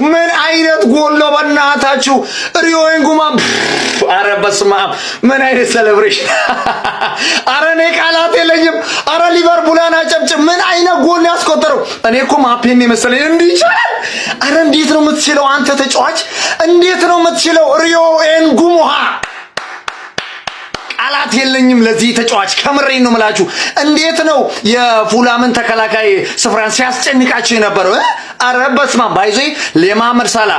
ምን አይነት ጎል ነው በእናታችሁ! ሪዮ ኤንጉማ አረ በስመ አብ ምን አይነት ሴሌብሬሽን! አረ እኔ ቃላት የለኝም። አረ ሊቨርፑልን አጨብጭብ! ምን አይነት ጎል ያስቆጠረው! እኔ እኮ ማፔን መሰለኝ። እንዲህ ይችላል! አረ እንዴት ነው የምትችለው አንተ ተጫዋች? እንዴት ነው የምትችለው ሪዮ ኤንጉማ? ቃላት የለኝም ለዚህ ተጫዋች። ከምሬን ነው የምላችሁ። እንዴት ነው የፉላምን ተከላካይ ስፍራን ሲያስጨንቃቸው የነበረው? አረ በስመ አብ ባይዞ ለማመር ሳላ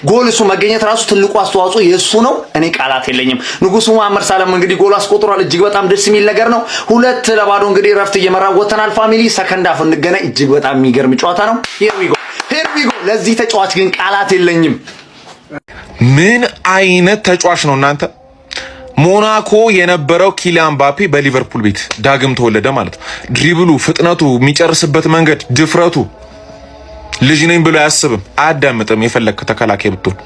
ጎል እሱ መገኘት ራሱ ትልቁ አስተዋጽኦ የሱ ነው። እኔ ቃላት የለኝም። ንጉሱ ማመር ሳላም እንግዲህ ጎል አስቆጥሯል። እጅግ በጣም ደስ የሚል ነገር ነው። 2-0 እንግዲህ ረፍት እየመራ ወተናል። ፋሚሊ ሰከንድ አፍ እንገናኝ። እጅግ በጣም የሚገርም ጨዋታ ነው። ሄር ዊ ጎ ለዚህ ተጫዋች ግን ቃላት የለኝም። ምን አይነት ተጫዋች ነው እናንተ! ሞናኮ የነበረው ኪሊያን ምባፔ በሊቨርፑል ቤት ዳግም ተወለደ ማለት ነው። ድሪብሉ፣ ፍጥነቱ፣ የሚጨርስበት መንገድ፣ ድፍረቱ ልጅ ነኝ ብሎ አያስብም፣ አያዳምጥም። የፈለክ ተከላካይ ብትሆን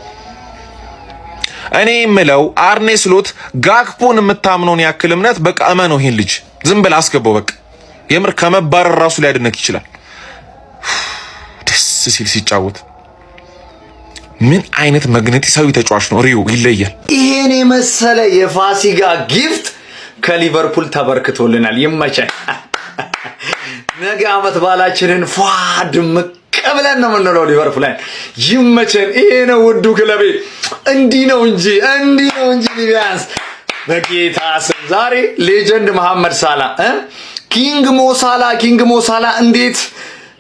እኔ የምለው አርኔ ስሎት ጋክፖን የምታምነውን ያክል እምነት በቃ እመነው። ይሄን ልጅ ዝም ብለህ አስገባው። በቃ የምር ከመባረር ራሱ ሊያድነክ ይችላል። ደስ ሲል ሲጫወት ምን አይነት መግነጢሳዊ ተጫዋች ነው! ሪዮ ይለያል። ይሄን የመሰለ የፋሲካ ጊፍት ከሊቨርፑል ተበርክቶልናል። ይመቸን። ነገ ዓመት በዓላችንን ፏ ድምቅ ብለን ነው የምንለው ሊቨርፑል ላይ። ይመቸን። ይሄ ነው ውዱ ክለቤ። እንዲህ ነው እንጂ ሊቢያንስ በጌታ ስም ዛሬ ሌጀንድ መሐመድ ሳላ ኪንግ ሞ ሳላ እንዴት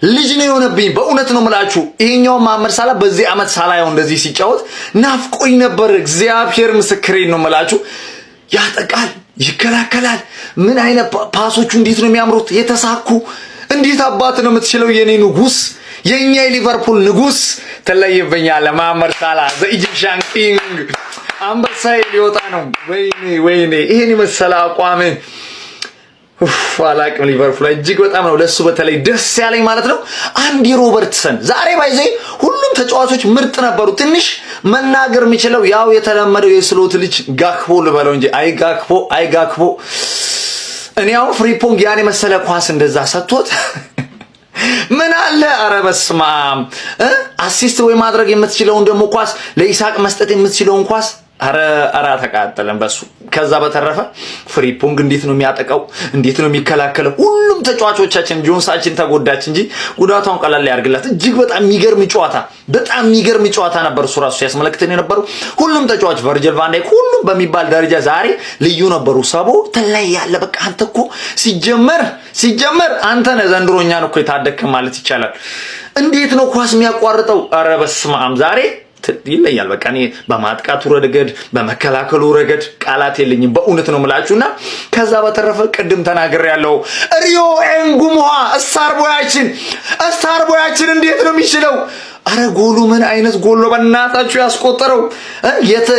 ልጅ ነው የሆነብኝ። በእውነት ነው የምላችሁ። ይሄኛው መሐመድ ሳላ በዚህ ዓመት ሳላየው እንደዚህ ሲጫወት ናፍቆኝ ነበር። እግዚአብሔር ምስክሬን ነው የምላችሁ። ያጠቃል፣ ይከላከላል። ምን አይነት ፓሶቹ እንዴት ነው የሚያምሩት! የተሳኩ እንዴት አባት ነው የምትችለው የኔ ንጉስ፣ የኛ የሊቨርፑል ንጉስ። ትለይብኛለህ መሐመድ ሳላ ዘ ኢጂፕሽያን ኪንግ። አንበሳዬ ሊወጣ ነው። ወይኔ ይሄን የመሰለ አቋም አላቅም። ሊቨርፑል እጅግ በጣም ነው ለሱ በተለይ ደስ ያለኝ ማለት ነው። አንዲ ሮበርትሰን ዛሬ ባይዘ ሁሉም ተጫዋቾች ምርጥ ነበሩ። ትንሽ መናገር የሚችለው ያው የተለመደው የስሎት ልጅ ጋክፖ ልበለው እንጂ አይ ጋክፖ እኔ ያው ፍሪፖንግ ያኔ መሰለ ኳስ እንደዛ ሰጥቶት ምን አለ! አረ በስመ አብ አሲስት ወይ ማድረግ የምትችለውን ደግሞ ኳስ ለኢሳቅ መስጠት የምትችለውን ኳስ አረ ተቃጠለን በሱ። ከዛ በተረፈ ፍሪፖንግ እንዴት ነው የሚያጠቃው? እንዴት ነው የሚከላከለው? ሁሉም ተጫዋቾቻችን ጆንሳችን ተጎዳች እንጂ ጉዳቷን ቀላል ያርግላት። እጅግ በጣም የሚገርም ጨዋታ ነበር እሱ ራሱ ሲያስመለክተን የነበረው። ሁሉም ተጫዋች ቨርጅል ቫን ዳይክ ሁሉም በሚባል ደረጃ ዛሬ ልዩ ነበሩ። ሰቦ ተለያለ። በቃ አንተ እኮ ሲጀመር አንተ ነህ ዘንድሮኛን እኮ የታደክ ማለት ይቻላል። እንዴት ነው ኳስ የሚያቋርጠው? አረ በስመ አብ ዛሬ ይለያል። በቃ እኔ በማጥቃቱ ረገድ በመከላከሉ ረገድ ቃላት የለኝም። በእውነት ነው የምላችሁና ከዛ በተረፈ ቅድም ተናገር ያለው ሪዮ ኤንጉማ ስታር ቦያችን እንዴት ነው የሚችለው? አረ ጎሉ ምን አይነት ጎል ነው በእናታችሁ ያስቆጠረው!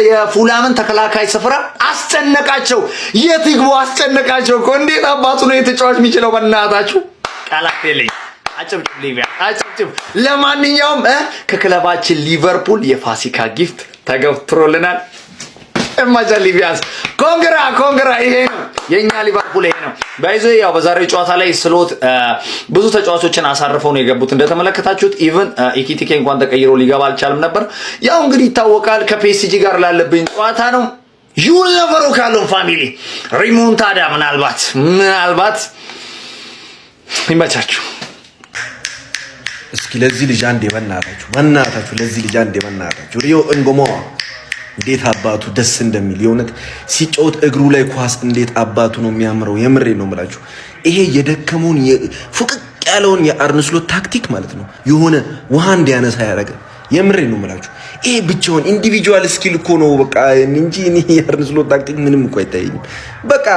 የፉላምን ተከላካይ ስፍራ አስጨነቃቸው። የትግቡ አስጨነቃቸው እኮ። እንዴት አባቱ ነው የተጫዋች የሚችለው? በእናታችሁ ቃላት የለኝም። አጨብጭብ። ለማንኛውም ከክለባችን ሊቨርፑል የፋሲካ ጊፍት ተገፍትሮልናል። እማጃ ሊቢያንስ ኮንግራ። ይሄ ነው የኛ ሊቨርፑል፣ ይሄ ነው ባይዞ። ያው በዛሬው ጨዋታ ላይ ስሎት ብዙ ተጫዋቾችን አሳርፈው ነው የገቡት እንደተመለከታችሁት። ኢቭን ኢኪቲኬ እንኳን ተቀይሮ ሊገባ አልቻለም ነበር። ያው እንግዲህ ይታወቃል ከፒኤስጂ ጋር ላለብኝ ጨዋታ ነው። ዩል ኔቨር ካሉን ፋሚሊ ሪሞንታዳ ምናልባት ይመቻችሁ። እስኪ ለዚህ ልጅ አንዴ በእናታችሁ ለዚህ ልጅ አንዴ በእናታችሁ ሪዮ ኤንጉማ እንዴት አባቱ ደስ እንደሚል የእውነት ሲጫወት እግሩ ላይ ኳስ እንዴት አባቱ ነው የሚያምረው። የምሬ ነው የምላችሁ። ይሄ የደከመውን ፉቅቅ ያለውን የአርነ ስሎት ታክቲክ ማለት ነው የሆነ ውሃ እንዲያነሳ ያደረገ። የምሬ ነው የምላችሁ። ይሄ ብቻውን ኢንዲቪጁዋል ስኪል እኮ ነው በቃ እንጂ እኔ የአርነ ስሎት ታክቲክ ምንም እኮ አይታየኝም። በቃ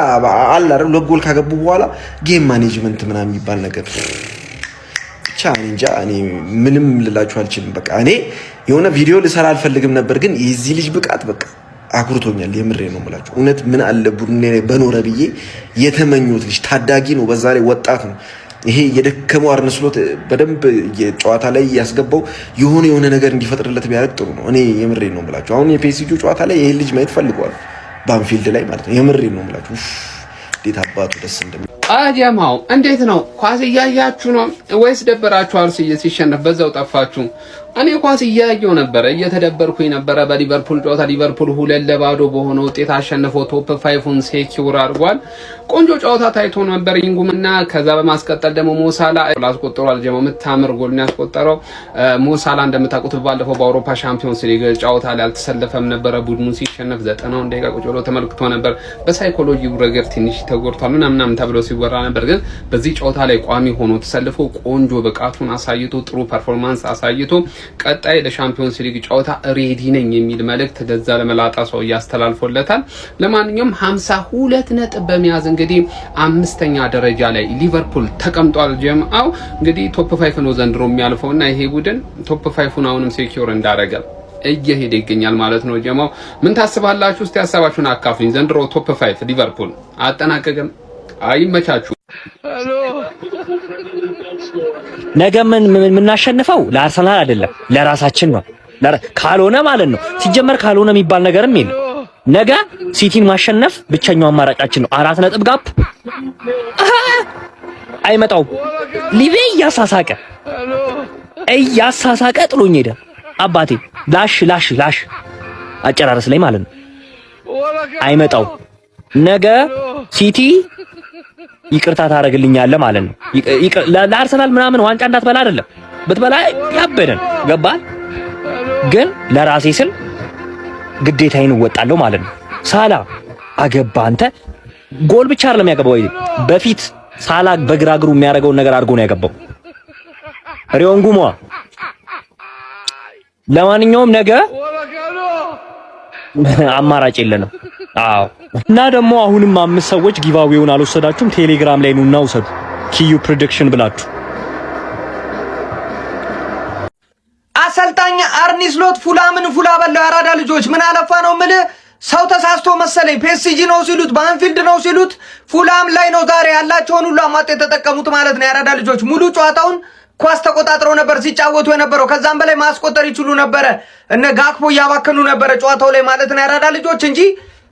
አለ አይደል ለጎል ካገቡ በኋላ ጌም ማኔጅመንት ምናምን የሚባል ነገር ቻሌንጅ እኔ ምንም ልላችሁ አልችልም። በቃ እኔ የሆነ ቪዲዮ ልሰራ አልፈልግም ነበር፣ ግን የዚህ ልጅ ብቃት በቃ አኩርቶኛል። የምሬ ነው የምላችሁ። እውነት ምን አለ ቡድኔ በኖረ ብዬ የተመኙት ልጅ ታዳጊ ነው፣ በዛ ላይ ወጣት ነው። ይሄ የደከመው አርነ ስሎት በደንብ የጨዋታ ላይ ያስገባው የሆነ ነገር እንዲፈጥርለት ቢያደርግ ጥሩ ነው። እኔ የምሬ ነው የምላችሁ። አሁን የፒኤስጂ ጨዋታ ላይ ይሄ ልጅ ማየት ፈልገዋል ባንፊልድ ላይ ማለት ነው። የምሬ ነው የምላችሁ። እንዴት አባቱ ደስ እንደሚል አዲያማው እንዴት ነው? ኳስ እያያችሁ ነው ወይስ ደበራችሁ? አርሲ ሲሸነፍ በዛው ጠፋችሁ። እኔ ኳስ እያየሁ ነበር እየተደበርኩኝ ነበር። በሊቨርፑል ጨዋታ ሊቨርፑል 2-0 በሆነ ውጤት አሸንፎ ቶፕ 5ን ሴኪዩር አድርጓል። ቆንጆ ጨዋታ ታይቶ ነበር ኢንጉምና ከዛ በማስቀጠል ደግሞ ሞሳላ አስቆጥሯል። ጀሞ የምታምር ጎል ነው ያስቆጠረው። ሞሳላ እንደምታውቁት ባለፈው በአውሮፓ ሻምፒዮንስ ሊግ ጨዋታ ላይ አልተሰለፈም ነበር። ቡድኑ ሲሸነፍ 90 ደቂቃ ቁጭ ብሎ ተመልክቶ ነበር። በሳይኮሎጂው ረገድ ትንሽ ተጎድቷል ምናምን ተብሎ ሲወራ ነበር። ግን በዚህ ጨዋታ ላይ ቋሚ ሆኖ ተሰልፎ ቆንጆ ብቃቱን አሳይቶ ጥሩ ፐርፎርማንስ አሳይቶ ቀጣይ ለሻምፒዮንስ ሊግ ጨዋታ ሬዲ ነኝ የሚል መልእክት ለዛ ለመላጣ ሰው ያስተላልፎለታል። ለማንኛውም 52 ነጥብ በመያዝ እንግዲህ 5ኛ ደረጃ ላይ ሊቨርፑል ተቀምጧል። ጀምአው እንግዲህ ቶፕ 5 ነው ዘንድሮ የሚያልፈውና ይሄ ቡድን ቶፕ 5ን አሁንም ሴኪዩር እንዳደረገ እየሄደ ይገኛል ማለት ነው። ጀምአው ምን ታስባላችሁ? እስቲ ሐሳባችሁን አካፍሉኝ። ዘንድሮ ቶፕ 5 ሊቨርፑል አጠናቀቀም። አይመቻችሁ። ነገ ምን የምናሸንፈው ለአርሰናል አይደለም ለራሳችን ነው። ካልሆነ ማለት ነው ሲጀመር ካልሆነ የሚባል ነገርም የለም። ነገ ሲቲን ማሸነፍ ብቸኛው አማራጫችን ነው። 4 ነጥብ ጋፕ አይመጣውም። ሊቬ እያሳሳቀ ጥሎኝ ሄደ። አባቴ ላሽ አጨራረስ ላይ ማለት ነው አይመጣው። ነገ ሲቲ ይቅርታ ታደርግልኛለህ ማለት ነው። ለአርሰናል ምናምን ዋንጫ እንዳትበላ አይደለም ብትበላ ያበደን ገባል። ግን ለራሴ ስል ግዴታዬን እወጣለሁ ማለት ነው። ሳላ አገባ። አንተ ጎል ብቻ አይደለም ያገባው። በፊት ሳላ በግራ እግሩ የሚያደርገውን ነገር አድርጎ ነው ያገባው። ሪዮንጉሞ ለማንኛውም ነገ አማራጭ የለንም። አዎ እና ደግሞ አሁንም 5 ሰዎች ጊቫዌውን አልወሰዳችሁም። ቴሌግራም ላይ ኑና ውሰዱ። ኪዩ ፕሬዲክሽን ብላችሁ አሰልጣኝ አርኒ ስሎት ፉላምን ፉላ በለው። ያራዳ ልጆች ምን አለፋ ነው ምን ሰው ተሳስቶ መሰለኝ። ፒኤስጂ ነው ሲሉት በአንፊልድ ነው ሲሉት ፉላም ላይ ነው ዛሬ ያላቸውን ሁሉ አሟጥ የተጠቀሙት ማለት ነው። ያራዳ ልጆች ሙሉ ጨዋታውን ኳስ ተቆጣጥረው ነበር ሲጫወቱ የነበረው። ከዛም በላይ ማስቆጠር ይችሉ ነበር። እነ ጋክፖ ያባከኑ ነበር ጨዋታው ላይ ማለት ነው ያራዳ ልጆች እንጂ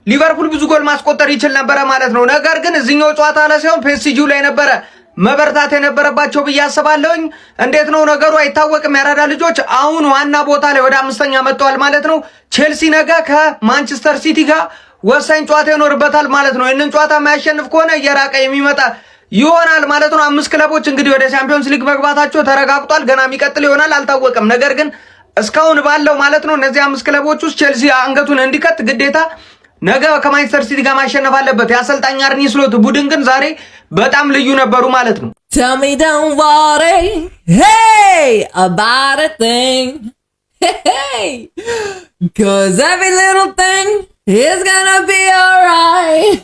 ሊቨርፑል ብዙ ጎል ማስቆጠር ይችል ነበር ማለት ነው። ነገር ግን እዚህኛው ጨዋታ ላይ ሳይሆን ፒኤስጂው ላይ ነበር መበርታት የነበረባቸው ብዬ አስባለሁኝ። እንዴት ነው ነገሩ አይታወቅም። ያራዳ ልጆች አሁን ዋና ቦታ ላይ ወደ 5ኛ መጥተዋል ማለት ነው። ቼልሲ ነገ ከማንቸስተር ሲቲ ጋር ወሳኝ ጨዋታ ይኖርበታል ማለት ነው። ይህንን ጨዋታ የማያሸንፍ ከሆነ እየራቀ የሚመጣ ይሆናል ማለት ነው። 5 ክለቦች እንግዲህ ወደ ቻምፒዮንስ ሊግ መግባታቸው ተረጋግጧል። ገና የሚቀጥል ይሆናል አልታወቀም። ነገር ግን እስካሁን ባለው ማለት ነው እነዚህ 5 ክለቦች ውስጥ ቼልሲ አንገቱን እንዲከት ግዴታ ነገ ከማንቸስተር ሲቲ ጋር ማሸነፍ አለበት። የአሰልጣኝ አርኒ ስሎት ቡድን ግን ዛሬ በጣም ልዩ ነበሩ ማለት ነው። Tell me don't worry, hey, about a thing, hey, cause every little thing is gonna be alright.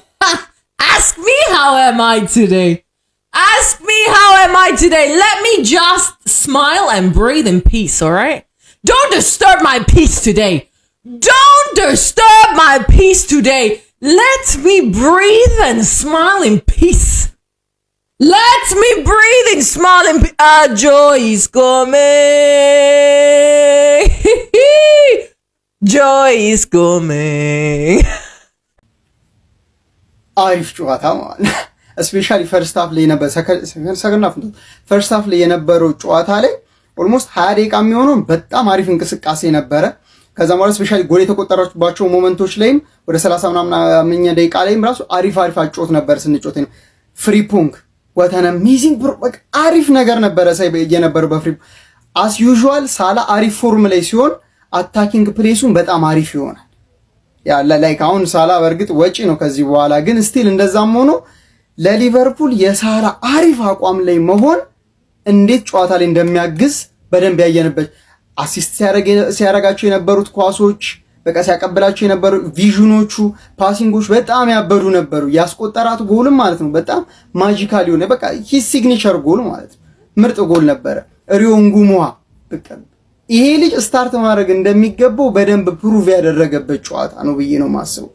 Ask me how am I today. Ask me how am I today. Let me just smile and breathe in peace, alright? Don't disturb my peace today. Don't disturb my peace today. Let me breathe and smile in peace. Let me breathe and smile in peace. Joy is coming. Joy is coming. አሪፍ ጨዋታ ማለት ስፔሻሊ ፈርስት ሃፍ ላይ ነበር። ሰከንድ ሃፍ ፈርስት ሃፍ ላይ የነበረው ጨዋታ ላይ ኦልሞስት 20 ደቂቃ የሚሆነው በጣም አሪፍ እንቅስቃሴ ነበረ። ከዛ ማለት ስፔሻሊ ጎል የተቆጠረባቸው ሞመንቶች ላይም ወደ 30 ምናምን ደቂቃ ላይም ራሱ አሪፍ አጫወት ነበር ስንጮት ነው። ፍሪፑንግ ወተን አሜዚንግ ብሮ በቃ አሪፍ ነገር ነበረ ሳይ የነበረው በፍሪ አስ ዩዥዋል ሳላ አሪፍ ፎርም ላይ ሲሆን አታኪንግ ፕሌሱን በጣም አሪፍ ይሆናል። ያ ላይክ አሁን ሳላ በእርግጥ ወጪ ነው ከዚህ በኋላ ግን ስቲል እንደዛም ሆኖ ለሊቨርፑል የሳላ አሪፍ አቋም ላይ መሆን እንዴት ጨዋታ ላይ እንደሚያግዝ በደንብ ያየንበት አሲስት ሲያረጋቸው የነበሩት ኳሶች በቃ ሲያቀብላቸው የነበሩ ቪዥኖቹ ፓሲንጎች በጣም ያበዱ ነበሩ። ያስቆጠራት ጎልም ማለት ነው በጣም ማጂካል የሆነ በቃ ሂስ ሲግኒቸር ጎል ማለት ነው ምርጥ ጎል ነበረ። ሪዮንጉሞዋ በቃ ይሄ ልጅ ስታርት ማድረግ እንደሚገባው በደንብ ፕሩቭ ያደረገበት ጨዋታ ነው ብዬ ነው ማስበው።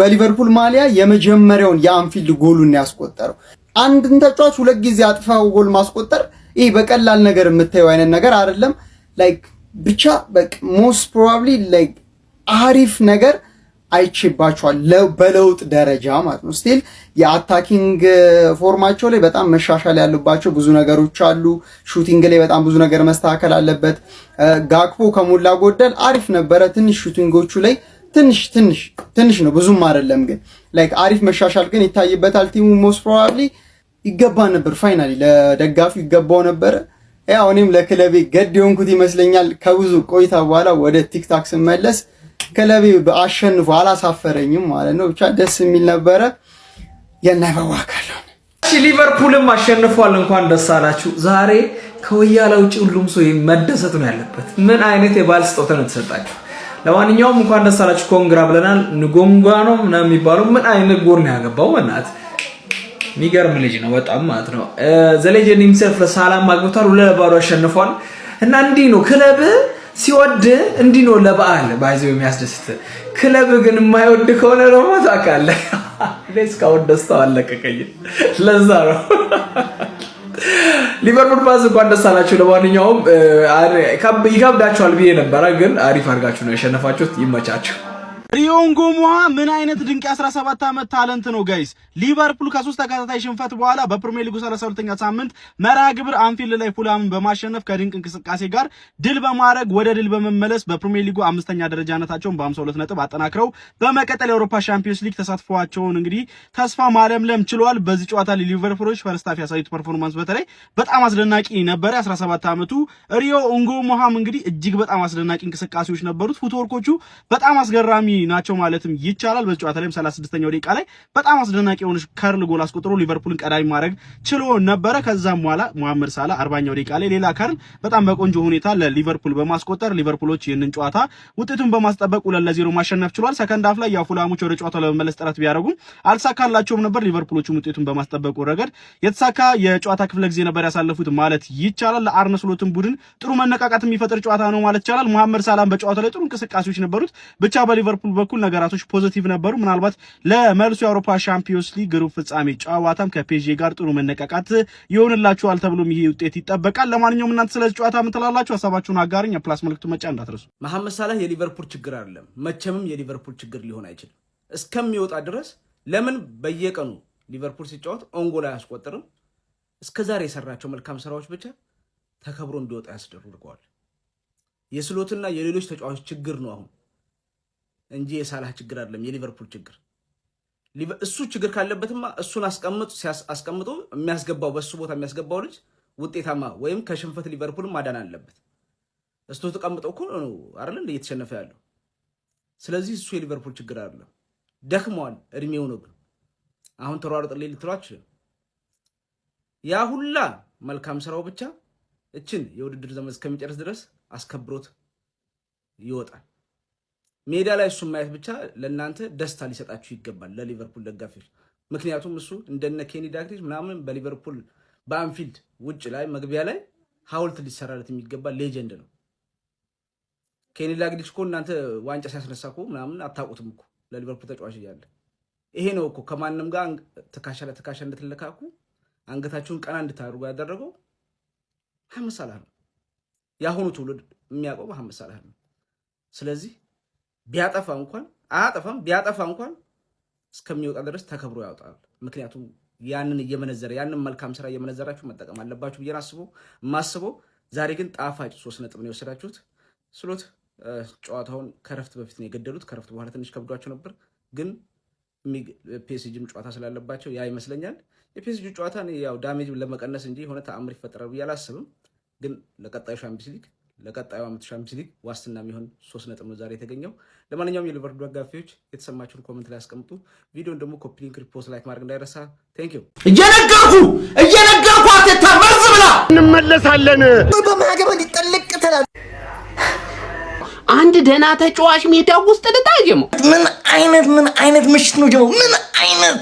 በሊቨርፑል ማሊያ የመጀመሪያውን የአንፊልድ ጎሉን ያስቆጠረው አንድን ተጫዋች 2 ጊዜ አጥፋው ጎል ማስቆጠር ይሄ በቀላል ነገር የምታየው አይነት ነገር አይደለም። ላይክ ብቻ በቃ ሞስት ፕሮባብሊ ላይክ አሪፍ ነገር አይቼባቸዋል በለውጥ ደረጃ ማለት ነው። ስቲል የአታኪንግ ፎርማቸው ላይ በጣም መሻሻል ያሉባቸው ብዙ ነገሮች አሉ። ሹቲንግ ላይ በጣም ብዙ ነገር መስተካከል አለበት። ጋክፖ ከሞላ ጎደል አሪፍ ነበረ። ትንሽ ሹቲንጎቹ ላይ ትንሽ ነው ብዙም አይደለም፣ ግን ላይክ አሪፍ መሻሻል ግን ይታይበታል። ቲሙ ሞስት ፕሮባብሊ ይገባ ነበር፣ ፋይናሊ ለደጋፊው ይገባው ነበር። ያው እኔም ለክለቤ ገድ የሆንኩት ይመስለኛል። ከብዙ ቆይታ በኋላ ወደ ቲክታክ ስመለስ ክለቤ አሸንፎ አላሳፈረኝም ማለት ነው። ብቻ ደስ የሚል ነበረ። የናይባዋካለው ሊቨርፑልም አሸንፏል። እንኳን ደስ አላችሁ። ዛሬ ከወያላ ውጪ ሁሉም ሰው መደሰት ነው ያለበት። ምን አይነት የባል ስጦታ ነው ተሰጣችሁ? ለማንኛውም እንኳን ደስ አላችሁ፣ ኮንግራ ብለናል። ንጎንጓ ነው ምናምን የሚባለው ምን አይነት ጎል ነው ያገባው? በእናትህ የሚገርም ልጅ ነው በጣም ማለት ነው። ዘሌጀንድ ሂምሰልፍ ለሳላም አግብቷል። 2-0 አሸንፏል። እና እንዲህ ነው ክለብ ሲወድ እንዲህ ነው ለበዓል ባይዘው የሚያስደስት። ክለብ ግን የማይወድ ከሆነ ደግሞ ታውቃለህ እስካሁን ደስታው አለቀቀኝ። ለዛ ነው ሊቨርፑል ፋንስ እንኳን ደስ አላችሁ። ለማንኛውም ይከብዳችኋል ብዬ ነበረ፣ ግን አሪፍ አድርጋችሁ ነው ያሸነፋችሁት። ይመቻችሁ። ሪዮ እንጎሞሃ ምን አይነት ድንቅ 17 ዓመት ታለንት ነው ጋይስ። ሊቨርፑል ከ3 ተከታታይ ሽንፈት በኋላ በፕሪሚየር ሊጉ 32ኛ ሳምንት መርሃ ግብር አንፊልድ ላይ ፉላምን በማሸነፍ ከድንቅ እንቅስቃሴ ጋር ድል በማድረግ ወደ ድል በመመለስ በፕሪሚየር ሊጉ 5ኛ ደረጃነታቸውን በ52 ነጥብ አጠናክረው በመቀጠል የአውሮፓ ሻምፒዮንስ ሊግ ተሳትፏቸውን እንግዲህ ተስፋ ማለምለም ችሏል። በዚህ ጨዋታ ሊቨርፑሎች ፈርስት ሃፍ ያሳዩት ፐርፎርማንስ በተለይ በጣም አስደናቂ ነበር። 17 ዓመቱ ሪዮ እንጎሞሃም እንግዲህ እጅግ በጣም አስደናቂ እንቅስቃሴዎች ነበሩት። ፉትወርኮቹ በጣም አስገራሚ ናቸው ማለትም ይቻላል። በዚህ ጨዋታ ላይም 36ኛው ደቂቃ ላይ በጣም አስደናቂ የሆነ ከርል ጎል አስቆጥሮ ሊቨርፑልን ቀዳሚ ማድረግ ችሎ ነበረ። ከዛም በኋላ መሐመድ ሳላ 40ኛው ደቂቃ ላይ ሌላ ከርል በጣም በቆንጆ ሁኔታ ለሊቨርፑል በማስቆጠር ሊቨርፑሎች ይህንን ጨዋታ ውጤቱን በማስጠበቅ 2-0 ማሸነፍ ችሏል። ሰከንድ ሃፍ ላይ ፉላሞች ወደ ጨዋታው ለመመለስ ጥረት ቢያደርጉም አልተሳካላቸውም ነበር። ሊቨርፑሎችም ውጤቱን በማስጠበቁ ረገድ የተሳካ የጨዋታ ክፍለ ጊዜ ነበር ያሳለፉት ማለት ይቻላል። ለአርነ ስሎትን ቡድን ጥሩ መነቃቃት የሚፈጥር ጨዋታ ነው ማለት ይቻላል። መሐመድ ሳላም በጨዋታው ላይ ጥሩ እንቅስቃሴዎች ነበሩት። ብቻ በሊቨርፑል በኩል ነገራቶች ፖዚቲቭ ነበሩ። ምናልባት ለመልሱ የአውሮፓ ሻምፒዮንስ ሊግ ግሩፕ ፍጻሜ ጨዋታም ከፒኤስጂ ጋር ጥሩ መነቃቃት ይሆንላችኋል ተብሎም ይሄ ውጤት ይጠበቃል። ለማንኛውም እናንተ ስለዚህ ጨዋታ ምን ትላላችሁ? ሐሳባችሁን አጋሩኝ። የፕላስ መልክቱ መጫን እንዳትረሱ። መሐመድ ሳላህ የሊቨርፑል ችግር አይደለም፣ መቼምም የሊቨርፑል ችግር ሊሆን አይችልም እስከሚወጣ ድረስ። ለምን በየቀኑ ሊቨርፑል ሲጫወት ኦንጎል አያስቆጥርም? እስከዛሬ የሰራቸው መልካም ስራዎች ብቻ ተከብሮ እንዲወጣ ያስደርገዋል። የስሎትና የሌሎች ተጫዋቾች ችግር ነው አሁን እንጂ የሳላህ ችግር አይደለም። የሊቨርፑል ችግር እሱ ችግር ካለበትማ እሱን አስቀምጦ የሚያስገባው በሱ ቦታ የሚያስገባው ልጅ ውጤታማ ወይም ከሽንፈት ሊቨርፑልን ማዳን አለበት። እሱ ተቀምጠው እኮ ነው አይደል እንደ እየተሸነፈ ያለው። ስለዚህ እሱ የሊቨርፑል ችግር አይደለም። ደክመዋል፣ እድሜው ነው። ግን አሁን ተሯሩጥልኝ ልትሏችሁ ያ ሁላ መልካም ስራው ብቻ እችን የውድድር ዘመን እስከሚጨርስ ድረስ አስከብሮት ይወጣል። ሜዳ ላይ እሱ ማየት ብቻ ለእናንተ ደስታ ሊሰጣችሁ ይገባል፣ ለሊቨርፑል ደጋፊዎች። ምክንያቱም እሱ እንደነ ኬኒ ዳግሊሽ ምናምን በሊቨርፑል በአንፊልድ ውጭ ላይ መግቢያ ላይ ሐውልት ሊሰራለት የሚገባ ሌጀንድ ነው። ኬኒ ዳግሊሽ እኮ እናንተ ዋንጫ ሲያስነሳ እኮ ምናምን አታውቁትም እኮ ለሊቨርፑል ተጫዋች እያለ። ይሄ ነው እኮ ከማንም ጋር ትከሻ ለትከሻ እንድትለካኩ አንገታችሁን ቀና እንድታደርጉ ያደረገው መሐመድ ሳላህ ነው። የአሁኑ ትውልድ የሚያውቀው መሐመድ ሳላህ ነው። ስለዚህ ቢያጠፋ እንኳን እስከሚወጣ ድረስ ተከብሮ ያወጣል። ምክንያቱም ያንን መልካም ስራ እየመነዘራችሁ መጠቀም አለባችሁ ብዬ ማስበው። ዛሬ ግን ጣፋጭ 3 ነጥብ ነው የወሰዳችሁት። ስሎት ጨዋታውን ከረፍት በፊት ነው የገደሉት። ከረፍት በኋላ ትንሽ ከብዷቸው ነበር፣ ግን ፒኤስጂም ጨዋታ ስላለባቸው ያ ይመስለኛል። የፒኤስጂ ጨዋታ ያው ዳሜጅ ለመቀነስ እንጂ የሆነ ተአምር ይፈጠራል ብዬ አላስብም። ግን ለቀጣዩ ዓመት ሻምፒዮንስ ሊግ ዋስትና የሚሆን 3 ነጥብ ነው ዛሬ የተገኘው። ለማንኛውም የሊቨርፑል ደጋፊዎች የተሰማችሁን ኮሜንት ላይ አስቀምጡ። ቪዲዮን ደግሞ ኮፒ ሊንክ፣ ሪፖስት፣ ላይክ ማድረግ እንዳይረሳ። ቴንክ ዩ። እየነገርኩ አትታመስ ብላ እንመለሳለን። በማገበ እንዲጠልቅ ተላል አንድ ደህና ተጫዋች ሜዳ ውስጥ ልታጀመው ምን አይነት ምሽት ነው ጀመው? ምን አይነት